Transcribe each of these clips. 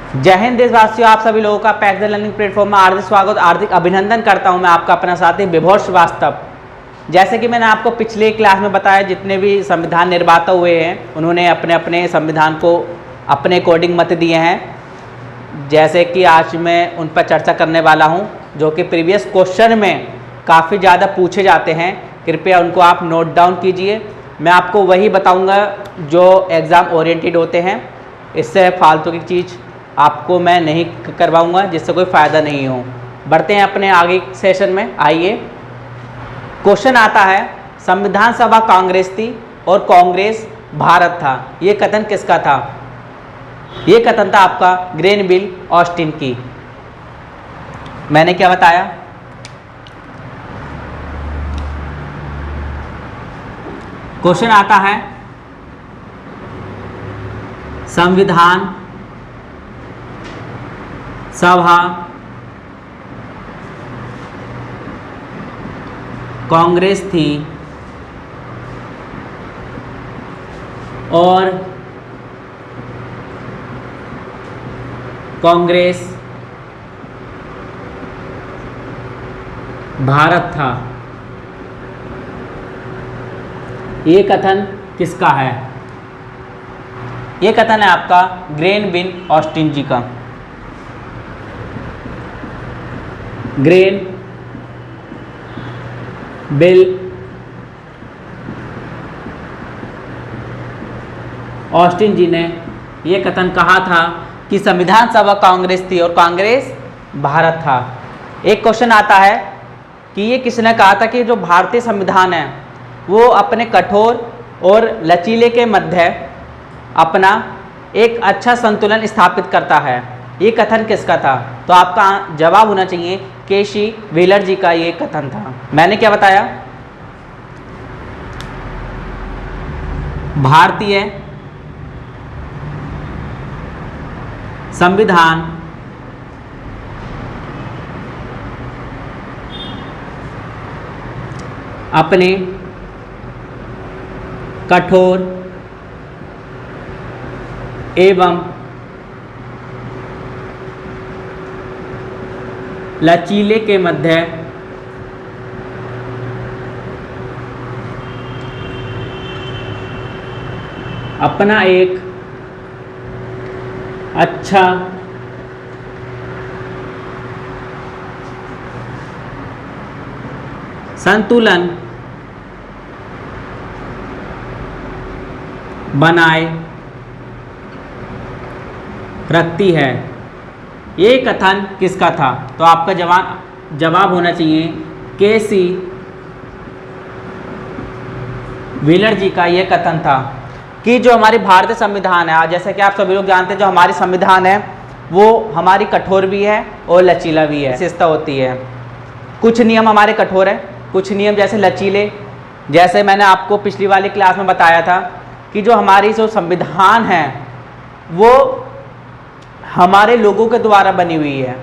जय हिंद देशवासियों, आप सभी लोगों का पैक्स द लर्निंग प्लेटफॉर्म में हार्दिक स्वागत, हार्दिक अभिनंदन करता हूं। मैं आपका अपना साथी विभोर श्रीवास्तव। जैसे कि मैंने आपको पिछले क्लास में बताया, जितने भी संविधान निर्माता हुए हैं उन्होंने अपने अपने संविधान को अपने अकॉर्डिंग मत दिए हैं। जैसे कि आज मैं उन पर चर्चा करने वाला हूं, जो कि प्रीवियस क्वेश्चन में काफ़ी ज़्यादा पूछे जाते हैं। कृपया उनको आप नोट डाउन कीजिए। मैं आपको वही बताऊँगा जो एग्ज़ाम ओरिएंटेड होते हैं। इससे फालतू की चीज़ आपको मैं नहीं करवाऊंगा, जिससे कोई फ़ायदा नहीं हो। बढ़ते हैं अपने आगे सेशन में। आइए, क्वेश्चन आता है, संविधान सभा कांग्रेस थी और कांग्रेस भारत था। ये कथन किसका था? ये कथन था आपका ग्रेनविल ऑस्टिन की। मैंने क्या बताया? क्वेश्चन आता है, संविधान सभा कांग्रेस थी और कांग्रेस भारत था। ये कथन किसका है? ये कथन है आपका ग्रेनविल ऑस्टिन जी का। ग्रेनविल ऑस्टिन जी ने यह कथन कहा था कि संविधान सभा कांग्रेस थी और कांग्रेस भारत था। एक क्वेश्चन आता है कि ये किसने कहा था कि जो भारतीय संविधान है वो अपने कठोर और लचीले के मध्य अपना एक अच्छा संतुलन स्थापित करता है। ये कथन किसका था? तो आपका जवाब होना चाहिए केसी व्हीलर जी का ये कथन था। मैंने क्या बताया? भारतीय संविधान अपने कठोर एवं लचीले के मध्य अपना एक अच्छा संतुलन बनाए रखती है। ये कथन किसका था? तो आपका जवाब होना चाहिए केसी व्हीलर जी का ये कथन था कि जो हमारी भारतीय संविधान है, जैसे कि आप सभी लोग जानते हैं, जो हमारी संविधान है वो हमारी कठोर भी है और लचीला भी है। विशेषता होती है, कुछ नियम हमारे कठोर है, कुछ नियम जैसे लचीले। जैसे मैंने आपको पिछली वाली क्लास में बताया था कि जो हमारी जो संविधान है वो हमारे लोगों के द्वारा बनी हुई है।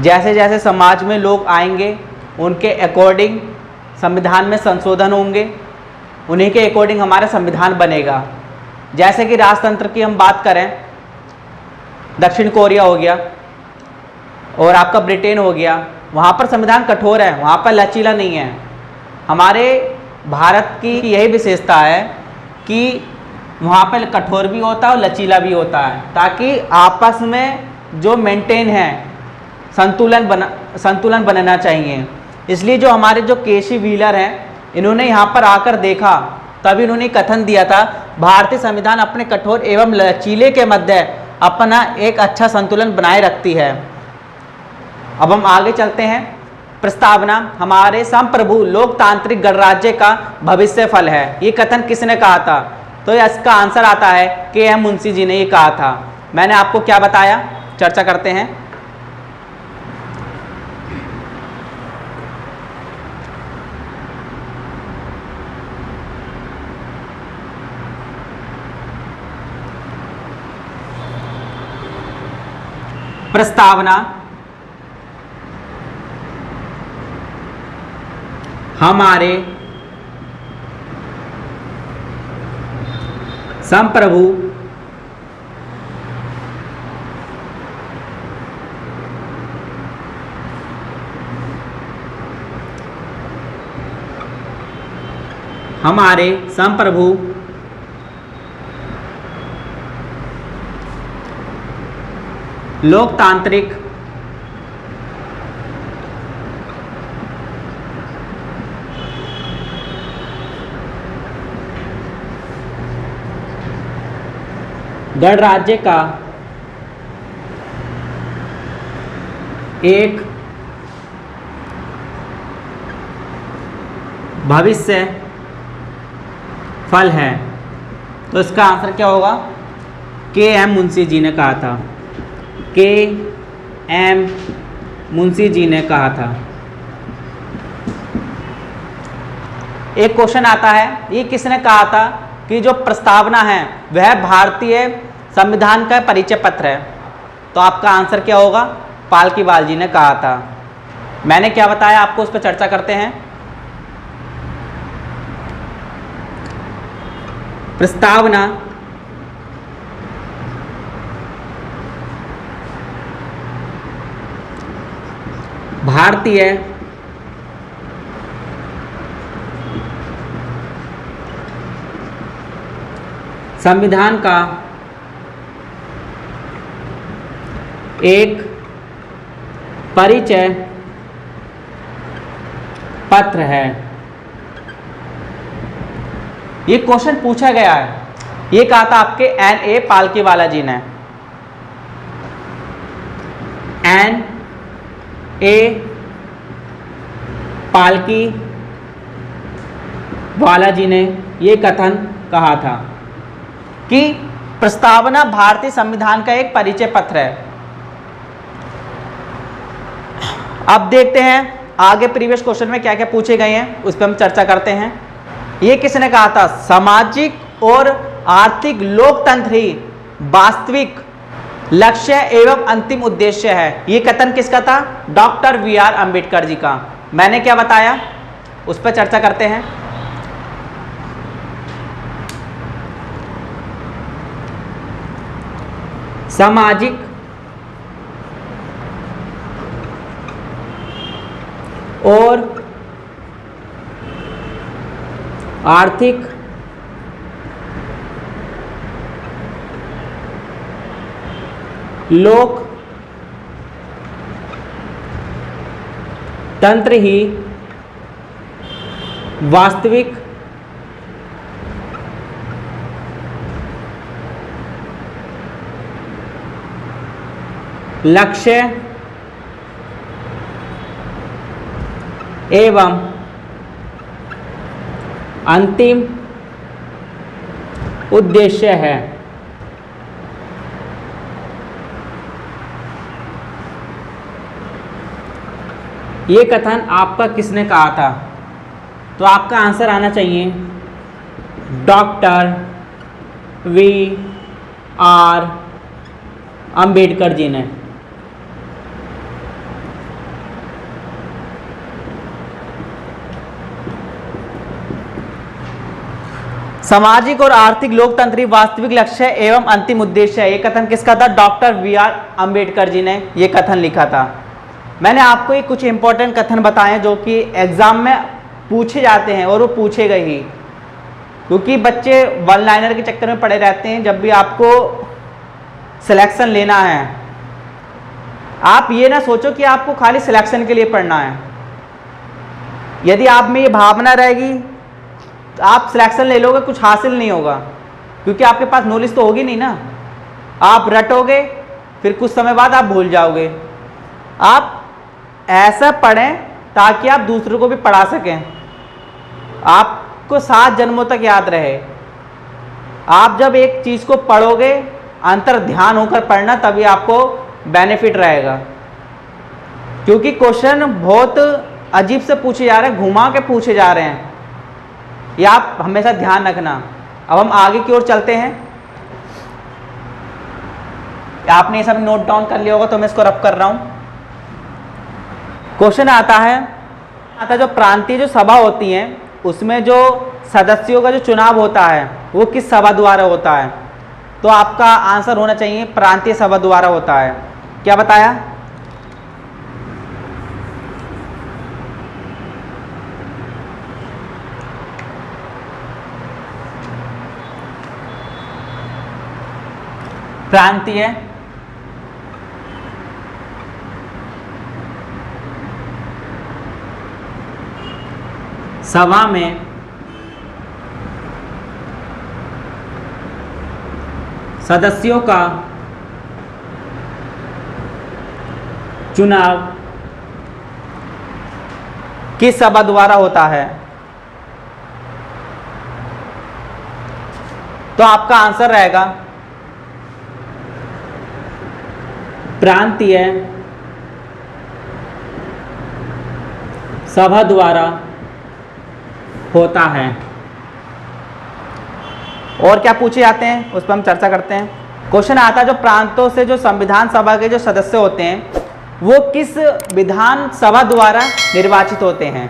जैसे जैसे समाज में लोग आएंगे उनके अकॉर्डिंग संविधान में संशोधन होंगे, उन्हीं के अकॉर्डिंग हमारा संविधान बनेगा। जैसे कि राजतंत्र की हम बात करें, दक्षिण कोरिया हो गया और आपका ब्रिटेन हो गया, वहाँ पर संविधान कठोर है, वहाँ पर लचीला नहीं है। हमारे भारत की यही विशेषता है कि वहाँ पर कठोर भी होता है और लचीला भी होता है, ताकि आपस में जो मेंटेन है संतुलन बनना चाहिए। इसलिए जो हमारे जो केसी व्हीलर हैं, इन्होंने यहाँ पर आकर देखा, तभी इन्होंने कथन दिया था, भारतीय संविधान अपने कठोर एवं लचीले के मध्य अपना एक अच्छा संतुलन बनाए रखती है। अब हम आगे चलते हैं। प्रस्तावना हमारे संप्रभु लोकतांत्रिक गणराज्य का भविष्य फल है। ये कथन किसने कहा था? तो इसका आंसर आता है के.एम. मुंशी जी ने ये कहा था। मैंने आपको क्या बताया? चर्चा करते हैं। प्रस्तावना हमारे संप्रभु हमारे संप्रभु लोकतांत्रिक गणराज्य का एक भविष्य फल है। तो इसका आंसर क्या होगा? के एम मुंशी जी ने कहा था। के एम मुंशी जी ने कहा था। एक क्वेश्चन आता है, ये किसने कहा था कि जो प्रस्तावना है वह भारतीय संविधान का परिचय पत्र है? तो आपका आंसर क्या होगा? पालकीवाल जी ने कहा था। मैंने क्या बताया आपको, उस पर चर्चा करते हैं। प्रस्तावना भारतीय संविधान का एक परिचय पत्र है। ये क्वेश्चन पूछा गया है, ये कहा था आपके एन ए पालकीवाला जी ने। एन ए पालकी वाला जी ने ये कथन कहा था कि प्रस्तावना भारतीय संविधान का एक परिचय पत्र है। अब देखते हैं आगे प्रीवियस क्वेश्चन में क्या क्या पूछे गए हैं, उस पर हम चर्चा करते हैं। ये किसने कहा था? सामाजिक और आर्थिक लोकतंत्र ही वास्तविक लक्ष्य एवं अंतिम उद्देश्य है। ये कथन किसका था? Doctor V are Ambedkar ji का। मैंने क्या बताया, उस पर चर्चा करते हैं। सामाजिक और आर्थिक लोक तंत्र ही वास्तविक लक्ष्य एवं अंतिम उद्देश्य है। ये कथन आपका किसने कहा था? तो आपका आंसर आना चाहिए doctor V are Ambedkar ji ने। सामाजिक और आर्थिक लोकतंत्र वास्तविक लक्ष्य एवं अंतिम उद्देश्य है। ये कथन किसका था? Doctor V are Ambedkar ji ने ये कथन लिखा था। मैंने आपको ये कुछ इंपॉर्टेंट कथन बताए जो कि एग्जाम में पूछे जाते हैं और वो पूछे गए ही, क्योंकि बच्चे वन लाइनर के चक्कर में पड़े रहते हैं। जब भी आपको सिलेक्शन लेना है, आप ये ना सोचो कि आपको खाली सिलेक्शन के लिए पढ़ना है। यदि आप में ये भावना रहेगी तो आप सिलेक्शन ले लोगे, कुछ हासिल नहीं होगा, क्योंकि आपके पास नॉलेज तो होगी नहीं ना। आप रटोगे, फिर कुछ समय बाद आप भूल जाओगे। आप ऐसा पढ़ें ताकि आप दूसरों को भी पढ़ा सकें, आपको 7 जन्मों तक याद रहे। आप जब एक चीज़ को पढ़ोगे अंतर ध्यान होकर पढ़ना, तभी आपको बेनिफिट रहेगा। क्योंकि क्वेश्चन बहुत अजीब से पूछे जा रहे हैं, घुमा के पूछे जा रहे हैं, ये आप हमेशा ध्यान रखना। अब हम आगे की ओर चलते हैं। आपने ये सब नोट डाउन कर लिया होगा तो मैं इसको रफ कर रहा हूं। क्वेश्चन आता है जो प्रांतीय जो सभा होती हैं उसमें जो सदस्यों का जो चुनाव होता है वो किस सभा द्वारा होता है? तो आपका आंसर होना चाहिए प्रांतीय सभा द्वारा होता है। क्या बताया? प्रांतीय सभा में सदस्यों का चुनाव किस सभा द्वारा होता है? तो आपका आंसर रहेगा प्रांतीय सभा द्वारा होता है। और क्या पूछे जाते हैं उस पर हम चर्चा करते हैं। क्वेश्चन आता है जो प्रांतों से जो संविधान सभा के जो सदस्य होते हैं वो किस विधान सभा द्वारा निर्वाचित होते हैं?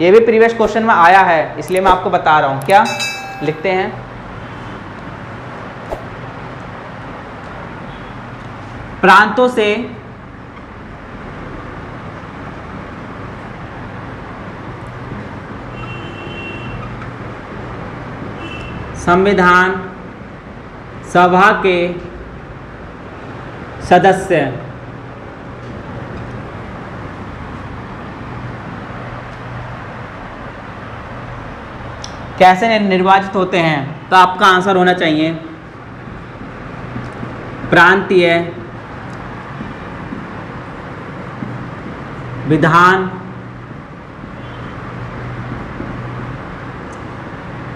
ये भी प्रीवियस क्वेश्चन में आया है, इसलिए मैं आपको बता रहा हूं। क्या लिखते हैं? प्रांतों से संविधान सभा के सदस्य कैसे निर्वाचित होते हैं? तो आपका आंसर होना चाहिए प्रांतीय विधान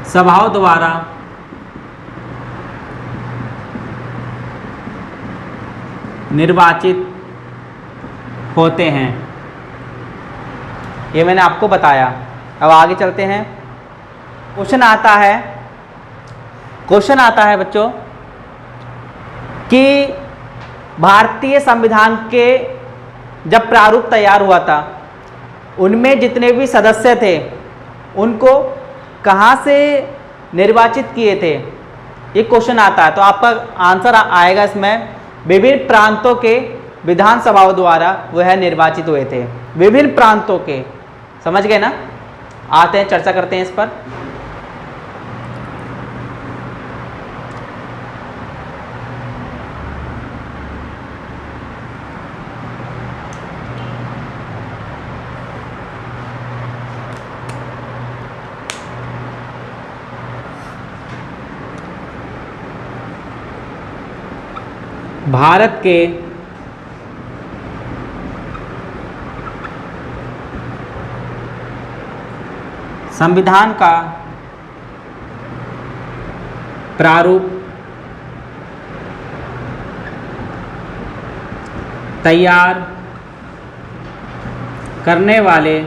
सभाओं द्वारा निर्वाचित होते हैं। ये मैंने आपको बताया। अब आगे चलते हैं। क्वेश्चन आता है बच्चों कि भारतीय संविधान के जब प्रारूप तैयार हुआ था उनमें जितने भी सदस्य थे उनको कहाँ से निर्वाचित किए थे? ये क्वेश्चन आता है। तो आपका आंसर आएगा इसमें विभिन्न प्रांतों के विधानसभाओं द्वारा वह निर्वाचित हुए थे। विभिन्न प्रांतों के, समझ गए ना? आते हैं, चर्चा करते हैं इस पर। भारत के संविधान का प्रारूप तैयार करने वाले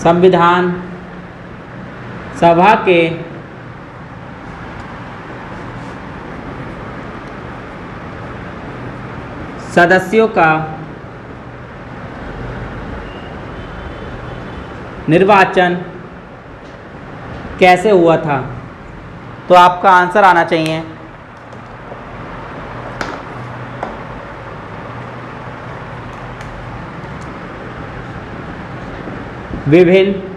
संविधान सभा के सदस्यों का निर्वाचन कैसे हुआ था? तो आपका आंसर आना चाहिए विभिन्न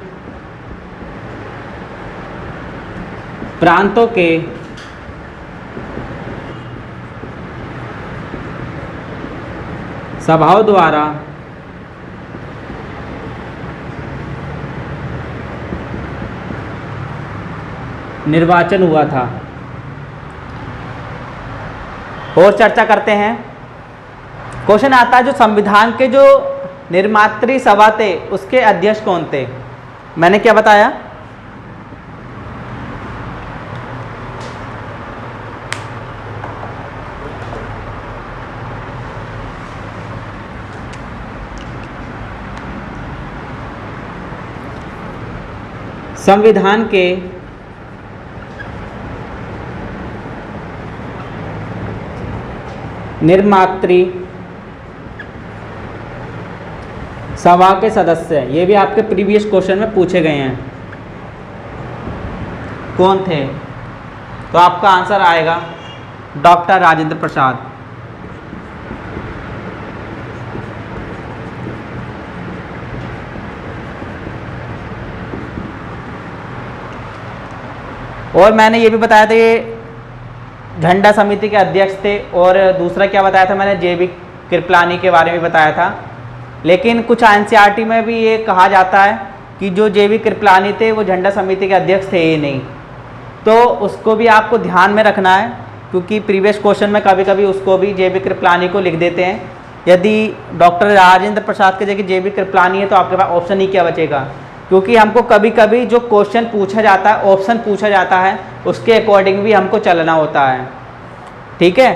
प्रांतों के सभाओं द्वारा निर्वाचन हुआ था। और चर्चा करते हैं। क्वेश्चन आता है जो संविधान के जो निर्मात्री सभा थे उसके अध्यक्ष कौन थे? मैंने क्या बताया? संविधान के निर्मात्री सभा के सदस्य, ये भी आपके प्रीवियस क्वेश्चन में पूछे गए हैं, कौन थे? तो आपका आंसर आएगा डॉक्टर राजेंद्र प्रसाद। और मैंने ये भी बताया था ये झंडा समिति के अध्यक्ष थे, और दूसरा क्या बताया था मैंने, जेबी कृपलानी के बारे में बताया था। लेकिन कुछ एनसीईआरटी में भी ये कहा जाता है कि जो जेबी कृपलानी थे वो झंडा समिति के अध्यक्ष थे ही नहीं, तो उसको भी आपको ध्यान में रखना है, क्योंकि प्रीवियस क्वेश्चन में कभी कभी उसको भी जेबी कृपलानी को लिख देते हैं। यदि डॉक्टर राजेंद्र प्रसाद की जगह जेबी कृपलानी है तो आपके पास ऑप्शन ही क्या बचेगा, क्योंकि हमको कभी कभी जो क्वेश्चन पूछा जाता है, ऑप्शन पूछा जाता है, उसके अकॉर्डिंग भी हमको चलना होता है। ठीक है,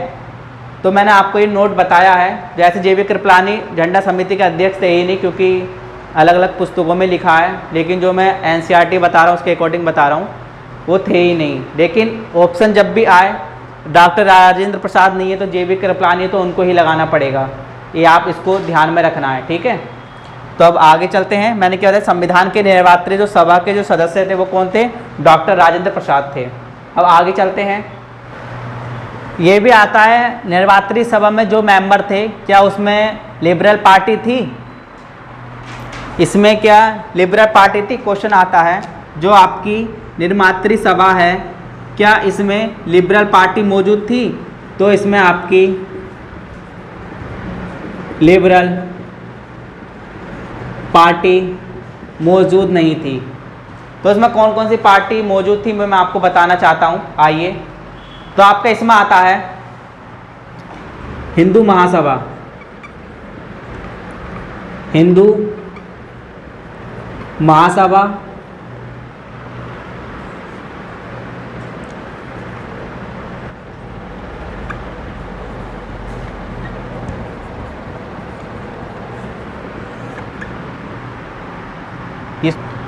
तो मैंने आपको ये नोट बताया है। जैसे जेबी कृपलानी झंडा समिति के अध्यक्ष थे ही नहीं, क्योंकि अलग अलग पुस्तकों में लिखा है, लेकिन जो मैं एनसीईआरटी बता रहा हूँ उसके अकॉर्डिंग बता रहा हूँ, वो थे ही नहीं। लेकिन ऑप्शन जब भी आए डॉक्टर राजेंद्र प्रसाद नहीं है तो जेबी कृपलानी, तो उनको ही लगाना पड़ेगा। ये आप इसको ध्यान में रखना है। ठीक है, तो अब आगे चलते हैं। मैंने क्या बताया, संविधान के निर्मात्री जो सभा के जो सदस्य थे वो कौन थे, डॉक्टर राजेंद्र प्रसाद थे। अब आगे चलते हैं। ये भी आता है निर्मात्री सभा में जो मेंबर थे, क्या उसमें लिबरल पार्टी थी? इसमें क्या लिबरल पार्टी थी? क्वेश्चन आता है। जो आपकी निर्मात्री सभा है, क्या इसमें लिबरल पार्टी मौजूद थी? तो इसमें आपकी लिबरल पार्टी मौजूद नहीं थी। तो इसमें कौन कौन सी पार्टी मौजूद थी मैं आपको बताना चाहता हूँ। आइए, तो आपका इसमें आता है हिंदू महासभा, हिंदू महासभा,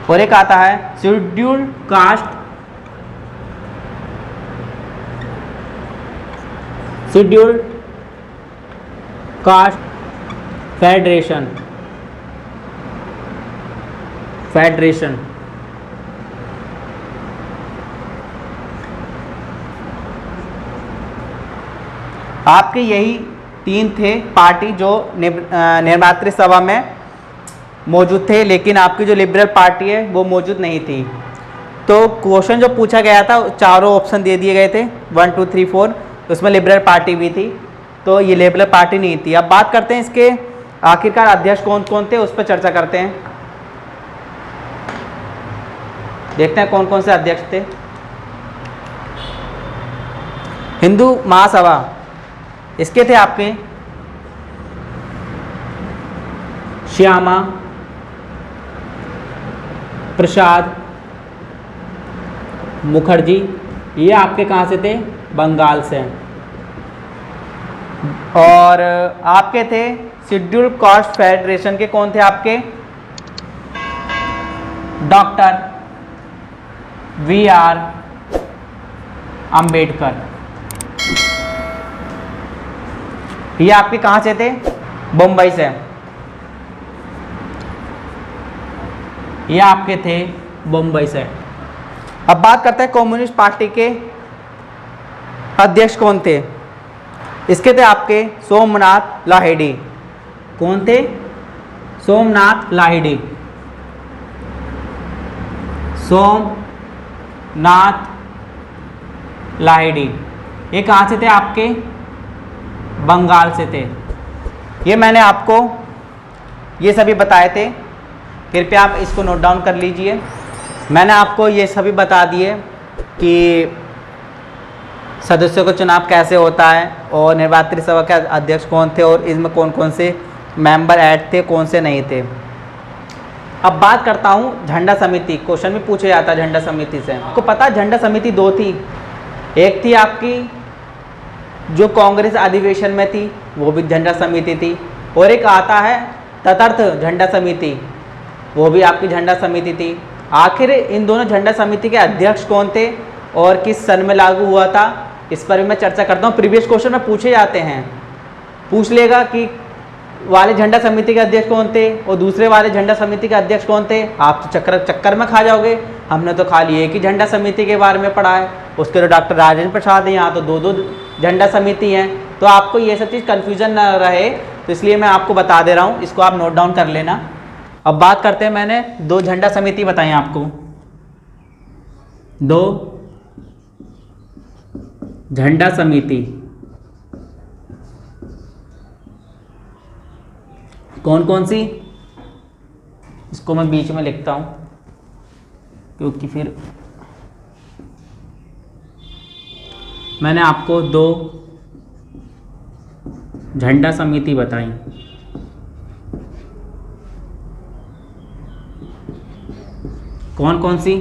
और एक आता है scheduled caste, scheduled caste federation, federation. आपके यही तीन थे पार्टी जो निर्मात्री सभा में मौजूद थे, लेकिन आपकी जो लिबरल पार्टी है वो मौजूद नहीं थी। तो क्वेश्चन जो पूछा गया था चारों ऑप्शन दे दिए गए थे 1 2 3 4, उसमें लिबरल पार्टी भी थी, तो ये लिबरल पार्टी नहीं थी। अब बात करते हैं इसके आखिरकार अध्यक्ष कौन कौन थे, उस पर चर्चा करते हैं। देखते हैं कौन कौन से अध्यक्ष थे। हिंदू महासभा, इसके थे आपके श्यामा प्रसाद मुखर्जी, ये आपके कहाँ से थे, बंगाल से। और आपके थे शेड्यूल्ड कास्ट फेडरेशन के कौन थे आपके, डॉक्टर वी.आर. अंबेडकर। ये आपके कहाँ से थे, बम्बई से। ये आपके थे बम्बई से। अब बात करते हैं कम्युनिस्ट पार्टी के अध्यक्ष कौन थे। इसके थे आपके सोमनाथ लाहिड़ी। कौन थे, सोमनाथ लाहिड़ी, सोमनाथ लाहिड़ी। ये कहाँ से थे आपके, बंगाल से थे। ये मैंने आपको ये सभी बताए थे, कृपया आप इसको नोट डाउन कर लीजिए। मैंने आपको ये सभी बता दिए कि सदस्यों का चुनाव कैसे होता है और निर्वाचित सभा के अध्यक्ष कौन थे और इसमें कौन कौन से मेंबर ऐड थे, कौन से नहीं थे। अब बात करता हूँ झंडा समिति। क्वेश्चन में पूछा जाता है झंडा समिति से। आपको पता है झंडा समिति दो थी, एक थी आपकी जो कांग्रेस अधिवेशन में थी वो भी झंडा समिति थी, और एक आता है तदर्थ झंडा समिति, वो भी आपकी झंडा समिति थी। आखिर इन दोनों झंडा समिति के अध्यक्ष कौन थे और किस सन में लागू हुआ था, इस पर भी मैं चर्चा करता हूँ। प्रीवियस क्वेश्चन में पूछे जाते हैं, पूछ लेगा कि वाले झंडा समिति के अध्यक्ष कौन थे और दूसरे वाले झंडा समिति के अध्यक्ष कौन थे। आप तो चक्कर में खा जाओगे, हमने तो खाली एक ही झंडा समिति के बारे में पढ़ा है, उसके तो डॉक्टर राजेंद्र प्रसाद हैं, यहाँ तो दो दो झंडा समिति हैं। तो आपको ये सब चीज़ कन्फ्यूजन ना रहे, तो इसलिए मैं आपको बता दे रहा हूँ, इसको आप नोट डाउन कर लेना। अब बात करते हैं, मैंने दो झंडा समिति बताई आपको, दो झंडा समिति कौन कौन सी, इसको मैं बीच में लिखता हूं क्योंकि फिर मैंने आपको 2 झंडा समिति बताई। कौन कौन सी,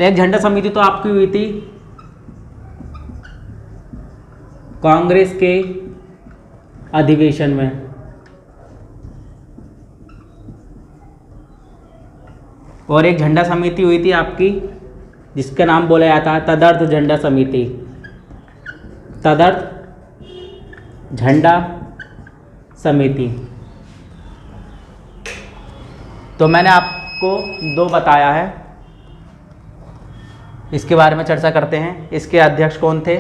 एक झंडा समिति तो आपकी हुई थी कांग्रेस के अधिवेशन में, और एक झंडा समिति हुई थी आपकी जिसका नाम बोला जाता है तदर्थ झंडा समिति, तदर्थ झंडा समिति। तो मैंने आपको 2 बताया है, इसके बारे में चर्चा करते हैं। इसके अध्यक्ष कौन थे,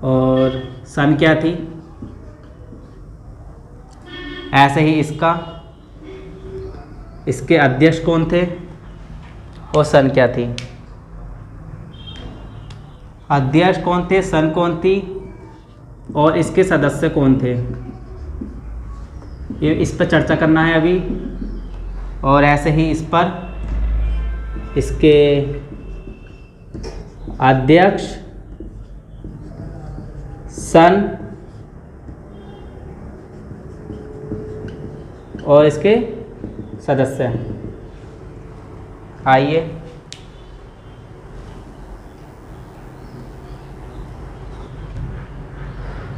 और सन क्या थी, ऐसे ही इसके अध्यक्ष कौन थे और सन क्या थी। अध्यक्ष कौन थे, सन कौन थी और इसके सदस्य कौन थे, ये इस पर चर्चा करना है अभी। और ऐसे ही इस पर इसके अध्यक्ष, सन और इसके सदस्य। आइए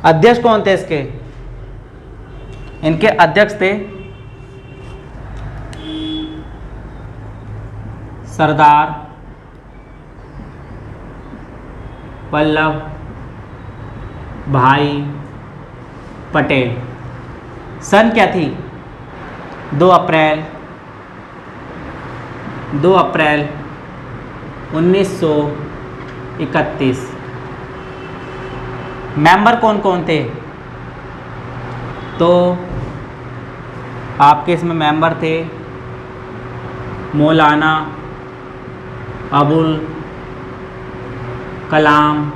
अध्यक्ष कौन थे इसके, इनके अध्यक्ष थे सरदार वल्लभ भाई पटेल। सन क्या थी, 2 अप्रैल 1931। मेंबर कौन कौन थे, तो आपके इसमें मेंबर थे मौलाना अबुल कलाम,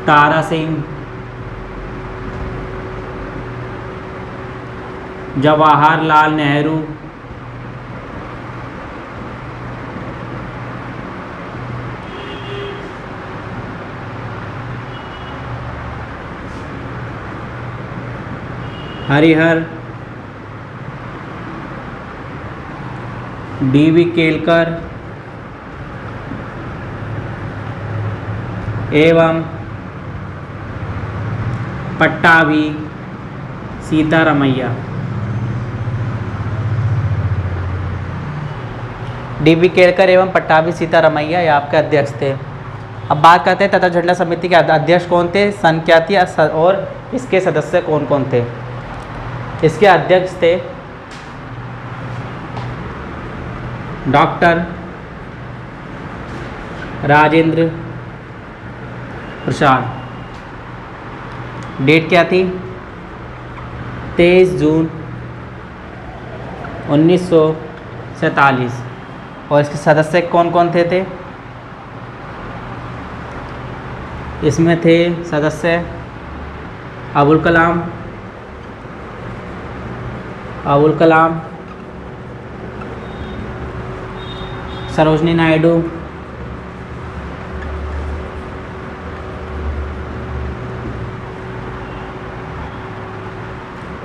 तारा सिंह, जवाहरलाल नेहरू, हरिहर, डी.वी. केलकर एवं पट्टाभी सीतारमैया। डी.वी. केलकर एवं पट्टाभी सीतारमैया ये आपके अध्यक्ष थे। अब बात करते हैं तथा झंडा समिति के अध्यक्ष कौन थे, सन क्या थी और इसके सदस्य कौन कौन थे। इसके अध्यक्ष थे डॉक्टर राजेंद्र प्रसाद। डेट क्या थी, 23 जून 1947। और इसके सदस्य कौन कौन थे, इसमें थे सदस्य अबुल कलाम, सरोजनी नायडू,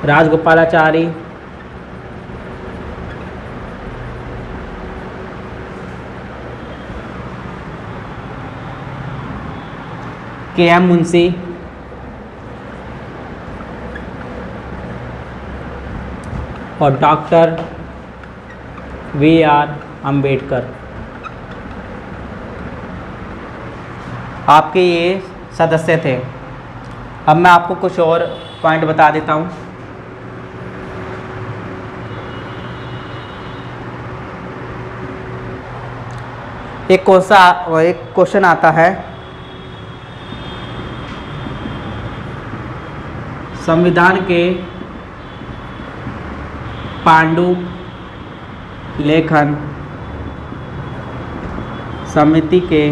राजगोपालाचारी, के.एम. मुंशी, और डॉक्टर V.R. अम्बेडकर। आपके ये सदस्य थे। अब मैं आपको कुछ और पॉइंट बता देता हूँ। एक क्वेश्चन आता है, संविधान के पांडु लेखन समिति के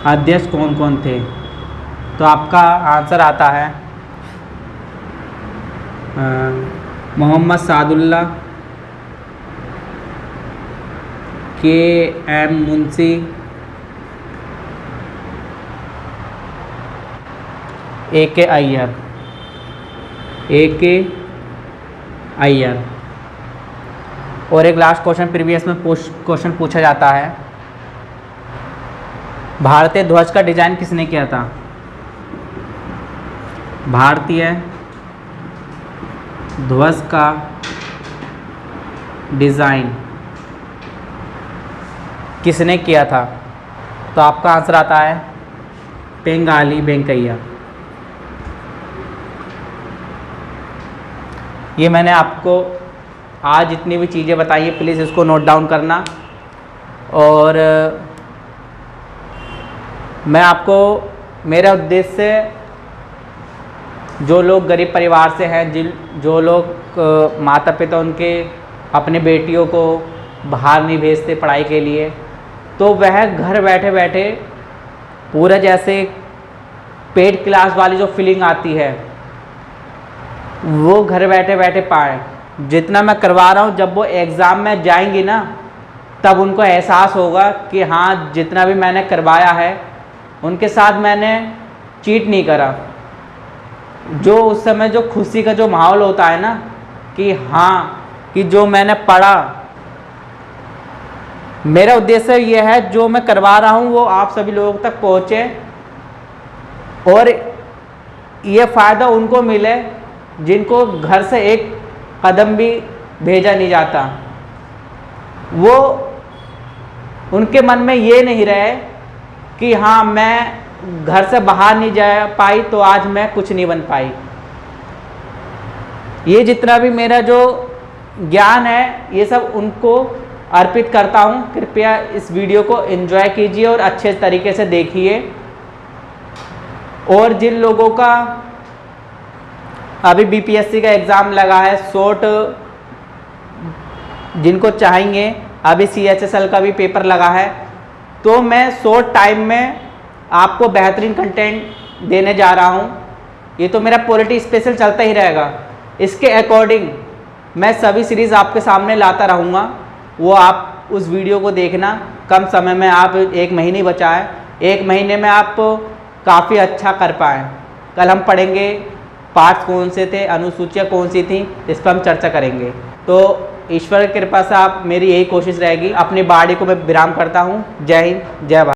अध्यक्ष कौन कौन थे? तो आपका आंसर आता है Mohammad Saadullah, K M. Munshi, A K. Ayyar, A K. Ayyar. और एक लास्ट क्वेश्चन प्रीवियस में क्वेश्चन पूछा जाता है, भारतीय ध्वज का डिजाइन किसने किया था? भारतीय ध्वज का डिजाइन किसने किया था? तो आपका आंसर आता है पिंगाली वेंकैया। ये मैंने आपको आज जितनी भी चीज़ें बताई है, प्लीज़ इसको नोट डाउन करना। और मैं आपको, मेरा उद्देश्य जो लोग गरीब परिवार से हैं, जो लोग माता पिता उनके अपने बेटियों को बाहर नहीं भेजते पढ़ाई के लिए, तो वह घर बैठे बैठे पूरा जैसे पेड क्लास वाली जो फीलिंग आती है वो घर बैठे बैठे पाएँ। जितना मैं करवा रहा हूँ, जब वो एग्ज़ाम में जाएंगी ना, तब उनको एहसास होगा कि हाँ, जितना भी मैंने करवाया है उनके साथ मैंने चीट नहीं करा। जो उस समय जो खुशी का जो माहौल होता है ना, कि हाँ, कि जो मैंने पढ़ा, मेरा उद्देश्य ये है जो मैं करवा रहा हूँ वो आप सभी लोगों तक पहुँचे और ये फ़ायदा उनको मिले जिनको घर से एक कदम भी भेजा नहीं जाता। वो उनके मन में ये नहीं रहे कि हाँ, मैं घर से बाहर नहीं जा पाई तो आज मैं कुछ नहीं बन पाई। ये जितना भी मेरा जो ज्ञान है ये सब उनको अर्पित करता हूँ। कृपया इस वीडियो को एंजॉय कीजिए और अच्छे तरीके से देखिए। और जिन लोगों का अभी बीपीएससी का एग्ज़ाम लगा है, शॉर्ट जिनको चाहेंगे, अभी सीएचएसएल का भी पेपर लगा है, तो मैं शॉर्ट टाइम में आपको बेहतरीन कंटेंट देने जा रहा हूँ। ये तो मेरा पॉलिटी स्पेशल चलता ही रहेगा। इसके अकॉर्डिंग मैं सभी सीरीज़ आपके सामने लाता रहूँगा। वो आप उस वीडियो को देखना। कम समय में आप 1 महीने बचा है, 1 महीने में आप काफ़ी अच्छा कर पाएँ। कल हम पढ़ेंगे पार्ट्स कौन से थे, अनुसूचियाँ कौन सी थी, इस पर हम चर्चा करेंगे। तो ईश्वर की कृपा से आप, मेरी यही कोशिश रहेगी। अपनी बाड़ी को मैं विराम करता हूँ। जय हिंद, जय भारत।